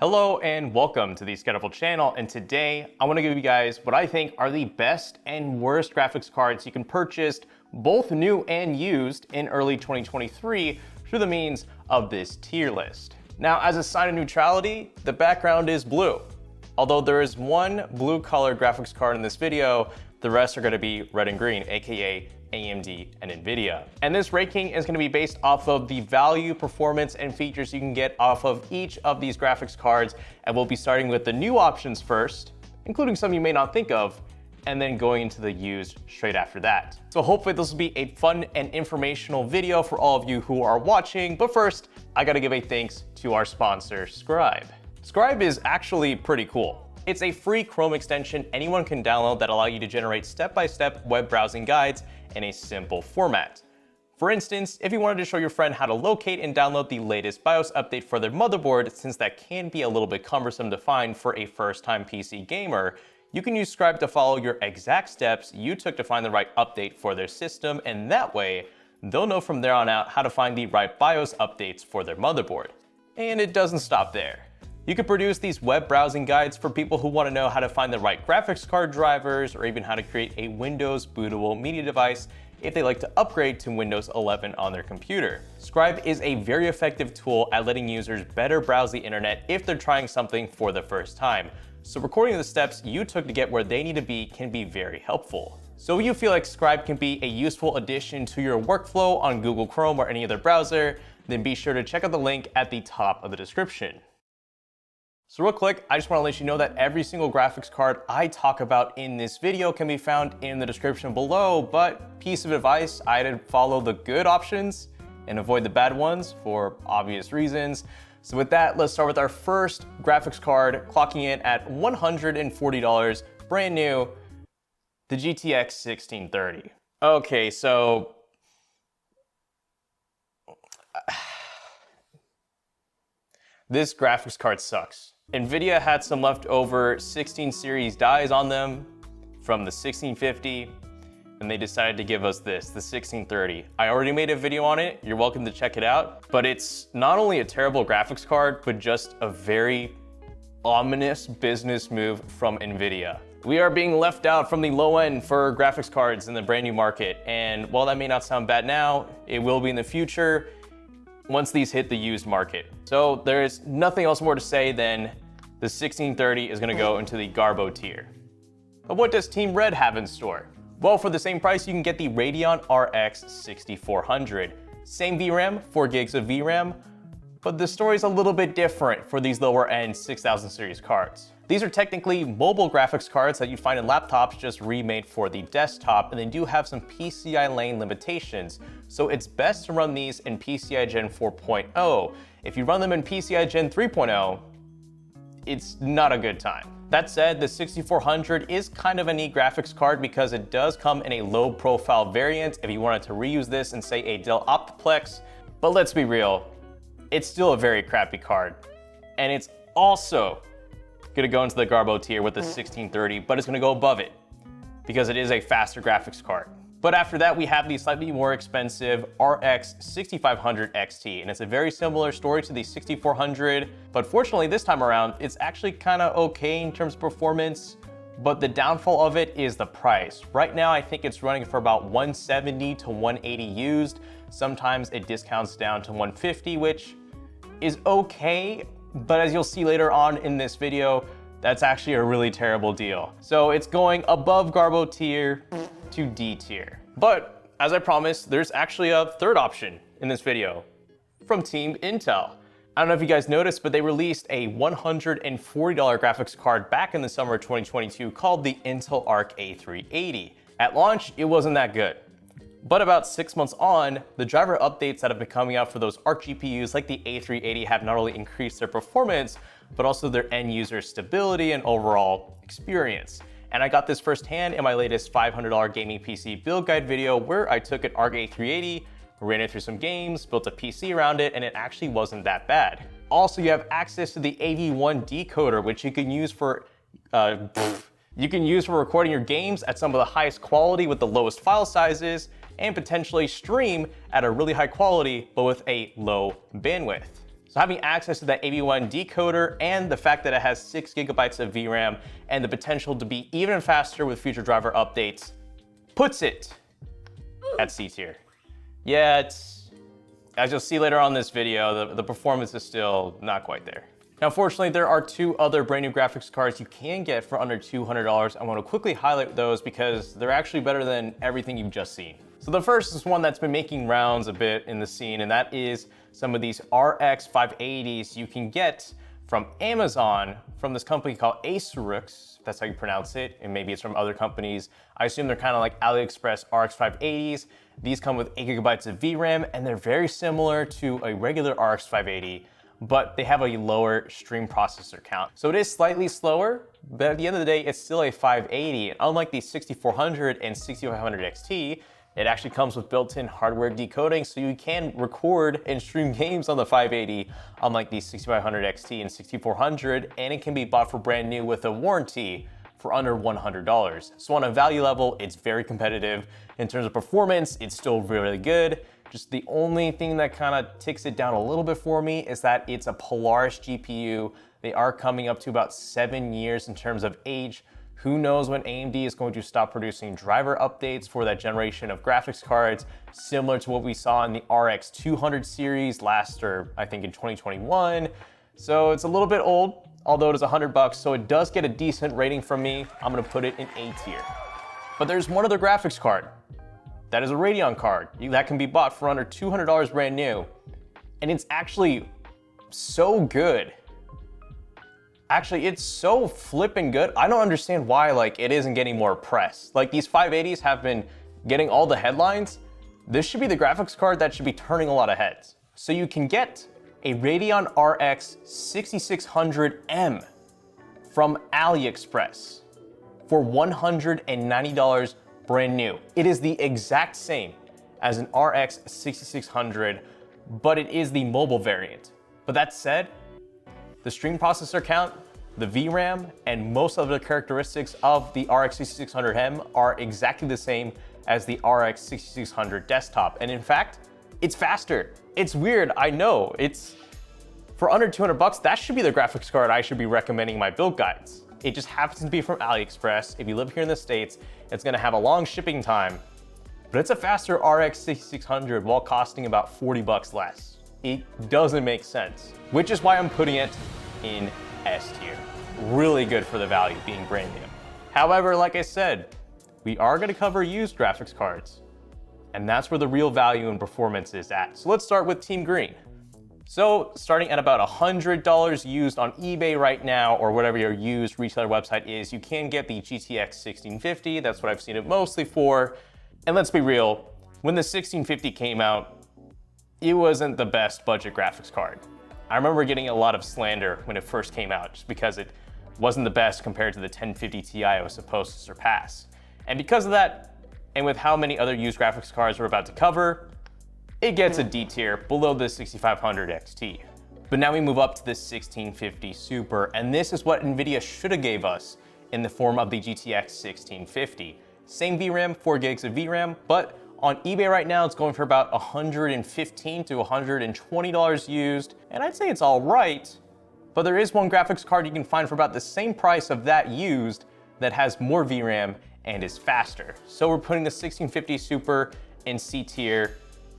Hello and welcome to the ScatterVolt channel, and today I want to give you guys what I think are the best and worst graphics cards you can purchase, both new and used, in early 2023 through the means of this tier list. Now, as a sign of neutrality, the background is blue. Although there is one blue color graphics card in this video, the rest are going to be red and green, aka AMD and nvidia. And this ranking is going to be based off of the value, performance, and features you can get off of each of these graphics cards. And we'll be starting with the new options first, including some you may not think of, and then going into the used straight after that. So hopefully this will be a fun and informational video for all of you who are watching. But first, I gotta give a thanks to our sponsor, Scribe. Scribe is actually pretty cool. It's a free Chrome extension anyone can download that allow you to generate step-by-step web browsing guides in a simple format. For instance, if you wanted to show your friend how to locate and download the latest BIOS update for their motherboard, since that can be a little bit cumbersome to find for a first-time PC gamer, you can use Scribe to follow your exact steps you took to find the right update for their system, and that way, they'll know from there on out how to find the right BIOS updates for their motherboard. And it doesn't stop there. You can produce these web browsing guides for people who want to know how to find the right graphics card drivers, or even how to create a Windows bootable media device if they like to upgrade to Windows 11 on their computer. Scribe is a very effective tool at letting users better browse the internet if they're trying something for the first time. So recording the steps you took to get where they need to be can be very helpful. So if you feel like Scribe can be a useful addition to your workflow on Google Chrome or any other browser, then be sure to check out the link at the top of the description. So real quick, I just want to let you know that every single graphics card I talk about in this video can be found in the description below, but piece of advice, I'd follow the good options and avoid the bad ones for obvious reasons. So with that, let's start with our first graphics card, clocking in at $140, brand new, the GTX 1630. Okay, so this graphics card sucks. nvidia had some leftover 16 series dies on them from the 1650, and they decided to give us this, the 1630. I already made a video on it, you're welcome to check it out, but it's not only a terrible graphics card, but just a very ominous business move from nvidia. We are being left out from the low end for graphics cards in the brand new market, and while that may not sound bad now, it will be in the future once these hit the used market. So there's nothing else more to say than the 1630 is gonna go into the Garbo tier. But what does Team Red have in store? Well, for the same price, you can get the Radeon RX 6400. Same VRAM, 4 gigs of VRAM, but the story's a little bit different for these lower end 6000 series cards. These are technically mobile graphics cards that you'd find in laptops, just remade for the desktop, and they do have some PCI lane limitations. So it's best to run these in PCI Gen 4.0. If you run them in PCI Gen 3.0, it's not a good time. That said, the 6400 is kind of a neat graphics card because it does come in a low profile variant if you wanted to reuse this in, say, a Dell Optiplex. But let's be real, it's still a very crappy card. And it's also gonna go into the Garbo tier with the 1630, but it's gonna go above it because it is a faster graphics card. But after that, we have the slightly more expensive RX 6500 XT, and it's a very similar story to the 6400, but fortunately this time around, it's actually kind of okay in terms of performance, but the downfall of it is the price. Right now, I think it's running for about 170 to 180 used. Sometimes it discounts down to 150, which is okay, but as you'll see later on in this video, that's actually a really terrible deal. So it's going above Garbo tier to D tier. But as I promised, there's actually a third option in this video from Team Intel. I don't know if you guys noticed, but they released a $140 graphics card back in the summer of 2022 called the Intel Arc A380. At launch, it wasn't that good. But about 6 months on, the driver updates that have been coming out for those Arc GPUs like the A380 have not only increased their performance, but also their end user stability and overall experience. And I got this firsthand in my latest $500 gaming PC build guide video where I took an Arc A380, ran it through some games, built a PC around it, and it actually wasn't that bad. Also, you have access to the AV1 decoder, which you can use for recording your games at some of the highest quality with the lowest file sizes, and potentially stream at a really high quality, but with a low bandwidth. So having access to that AV1 decoder and the fact that it has 6 gigabytes of VRAM and the potential to be even faster with future driver updates puts it at C tier. Yeah, it's, as you'll see later on in this video, the performance is still not quite there. Now, fortunately, there are 2 other brand new graphics cards you can get for under $200. I want to quickly highlight those because they're actually better than everything you've just seen. So the first is one that's been making rounds a bit in the scene, and that is some of these RX 580s you can get from Amazon from this company called Acerux, if that's how you pronounce it, and maybe it's from other companies. I assume they're kind of like AliExpress RX 580s. These come with 8 gigabytes of VRAM, and they're very similar to a regular RX 580, but they have a lower stream processor count. So it is slightly slower, but at the end of the day, it's still a 580. And unlike the 6400 and 6500 XT, it actually comes with built-in hardware decoding, so you can record and stream games on the 580, unlike the 6500 XT and 6400, and it can be bought for brand new with a warranty for under $100. So on a value level, it's very competitive. In terms of performance, it's still really good. Just the only thing that kind of ticks it down a little bit for me is that it's a Polaris GPU. They are coming up to about 7 years in terms of age. Who knows when AMD is going to stop producing driver updates for that generation of graphics cards, similar to what we saw in the RX 200 series last, or I think in 2021. So it's a little bit old, although it is $100, so it does get a decent rating from me. I'm gonna put it in A tier. But there's one other graphics card. That is a Radeon card that can be bought for under $200 brand new. And it's actually so good. Actually, it's so flippin' good. I don't understand why like it isn't getting more press. Like these 580s have been getting all the headlines. This should be the graphics card that should be turning a lot of heads. So you can get a Radeon RX 6600M from AliExpress for $190 brand new. It is the exact same as an RX 6600, but it is the mobile variant. But that said, the stream processor count, the VRAM, and most of the characteristics of the RX 6600M are exactly the same as the RX 6600 desktop. And in fact, it's faster. It's weird, I know. It's for under $200, that should be the graphics card I should be recommending my build guides. It just happens to be from AliExpress. If you live here in the States, it's gonna have a long shipping time, but it's a faster RX 6600 while costing about $40 less. It doesn't make sense, which is why I'm putting it in S tier. Really good for the value, being brand new. However, like I said, we are gonna cover used graphics cards, and that's where the real value and performance is at. So let's start with Team Green. So starting at about $100 used on eBay right now, or whatever your used retailer website is, you can get the GTX 1650. That's what I've seen it mostly for. And let's be real, when the 1650 came out, it wasn't the best budget graphics card. I remember getting a lot of slander when it first came out, just because it wasn't the best compared to the 1050 Ti it was supposed to surpass. And because of that, and with how many other used graphics cards we're about to cover, it gets a D tier below the 6500 XT. But now we move up to the 1650 Super, and this is what nvidia should have gave us in the form of the GTX 1650. Same VRAM, 4 gigs of VRAM, but on eBay right now, it's going for about $115 to $120 used, and I'd say it's all right, but there is one graphics card you can find for about the same price of that used that has more VRAM and is faster. So we're putting the 1650 Super in C tier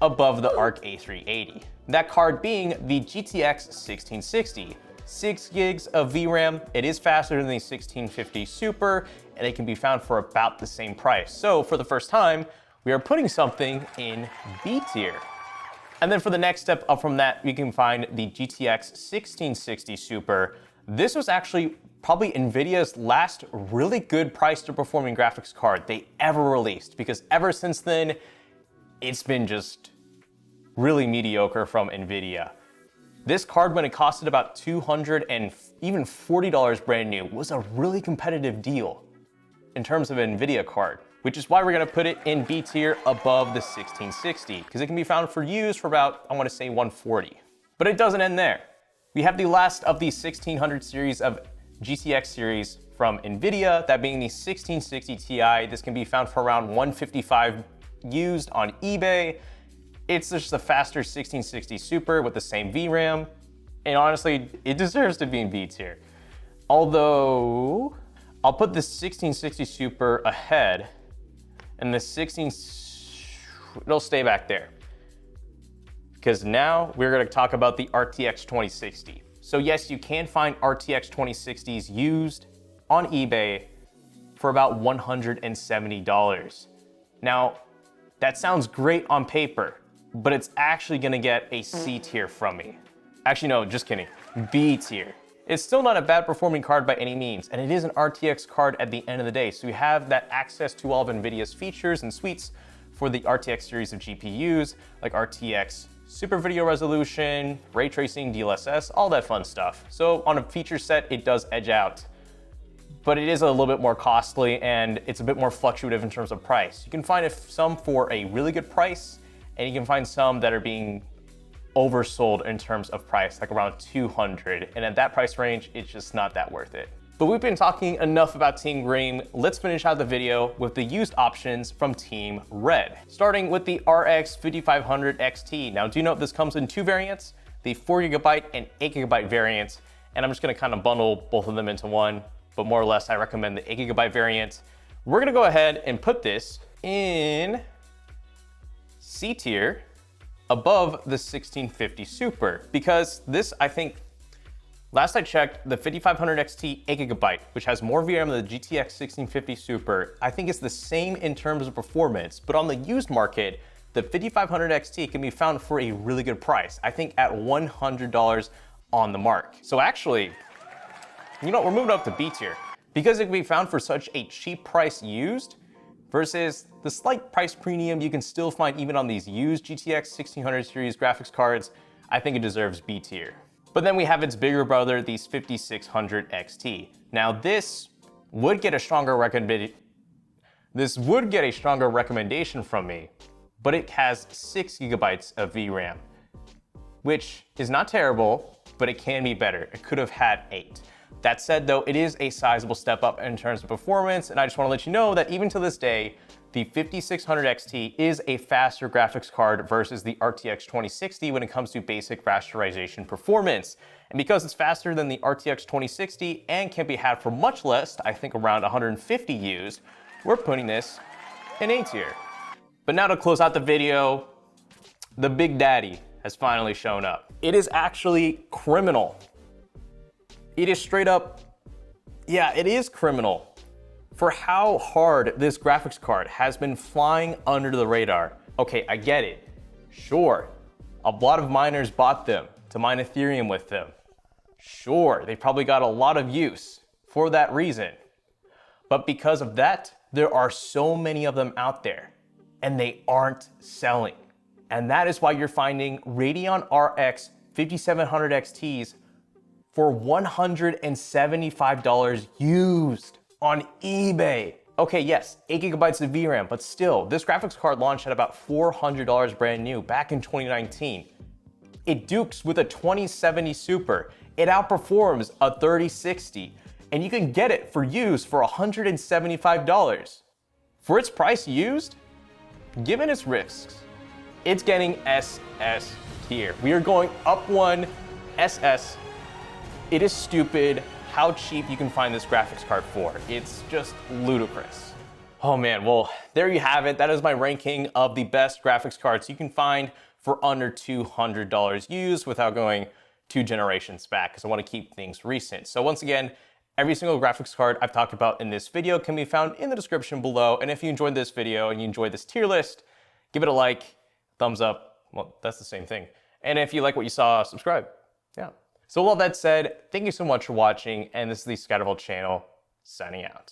above the ARC A380. That card being the GTX 1660. 6 gigs of VRAM, it is faster than the 1650 Super, and it can be found for about the same price. So for the first time, we are putting something in B tier. And then for the next step up from that, we can find the GTX 1660 Super. This was actually probably nvidia's last really good price to performing graphics card they ever released, because ever since then, it's been just really mediocre from nvidia. This card, when it costed about $200 and even $40 brand new, was a really competitive deal in terms of an nvidia card, which is why we're gonna put it in B tier above the 1660, because it can be found for used for about, I wanna say $140. But it doesn't end there. We have the last of the 1600 series of GTX series from nvidia, that being the 1660 Ti. This can be found for around $155 used on eBay. It's just a faster 1660 Super with the same VRAM. And honestly, it deserves to be in B tier. Although, I'll put the 1660 Super ahead, and the it'll stay back there. Because now we're gonna talk about the RTX 2060. So yes, you can find RTX 2060s used on eBay for about $170. Now, that sounds great on paper, but it's actually gonna get a C tier from me. Actually, no, just kidding, B tier. It's still not a bad performing card by any means, and it is an RTX card at the end of the day, so you have that access to all of NVIDIA's features and suites for the RTX series of GPUs, like RTX Super Video Resolution, Ray Tracing, DLSS, all that fun stuff. So on a feature set, it does edge out, but it is a little bit more costly and it's a bit more fluctuative in terms of price. You can find some for a really good price, and you can find some that are being oversold in terms of price, like around 200. And at that price range, it's just not that worth it. But we've been talking enough about Team Green. Let's finish out the video with the used options from Team Red. Starting with the RX 5500 XT. Now do note this comes in two variants, the 4GB and 8GB variants. And I'm just gonna kind of bundle both of them into one, but more or less I recommend the 8GB variant. We're gonna go ahead and put this in C tier, above the 1650 Super, because this, I think, last I checked, the 5500 XT 8GB, which has more VRAM than the GTX 1650 Super, I think it's the same in terms of performance, but on the used market, the 5500 XT can be found for a really good price, I think at $100 on the mark. So actually, you know, we're moving up to B tier, because it can be found for such a cheap price used, versus the slight price premium you can still find even on these used GTX 1600 series graphics cards. I think it deserves B tier. But then we have its bigger brother, the 5600 XT. Now this would get a stronger recommendation from me, but it has 6GB of VRAM, which is not terrible, but it can be better. It could have had 8. That said though, it is a sizable step up in terms of performance, and I just want to let you know that even to this day, the 5600 XT is a faster graphics card versus the RTX 2060 when it comes to basic rasterization performance. And because it's faster than the RTX 2060 and can be had for much less, I think around 150 used, we're putting this in A tier. But now to close out the video, the Big Daddy has finally shown up. It is actually criminal. It is straight up, yeah, it is criminal for how hard this graphics card has been flying under the radar. Okay, I get it. Sure, a lot of miners bought them to mine Ethereum with them. Sure, they probably got a lot of use for that reason. But because of that, there are so many of them out there and they aren't selling. And that is why you're finding Radeon RX 5700 XTs for $175 used on eBay. Okay, yes, 8GB of VRAM, but still, this graphics card launched at about $400 brand new back in 2019. It dukes with a 2070 Super. It outperforms a 3060, and you can get it for used for $175. For its price used, given its risks, it's getting SS tier. We are going up one, SS. It is stupid how cheap you can find this graphics card for. It's just ludicrous. Oh man, well, there you have it. That is my ranking of the best graphics cards you can find for under $200 used without going 2 generations back, because I want to keep things recent. So once again, every single graphics card I've talked about in this video can be found in the description below. And if you enjoyed this video and you enjoyed this tier list, give it a like, thumbs up. Well, that's the same thing. And if you like what you saw, subscribe. Yeah. So with all that said, thank you so much for watching, and this is the ScatterVolt channel, signing out.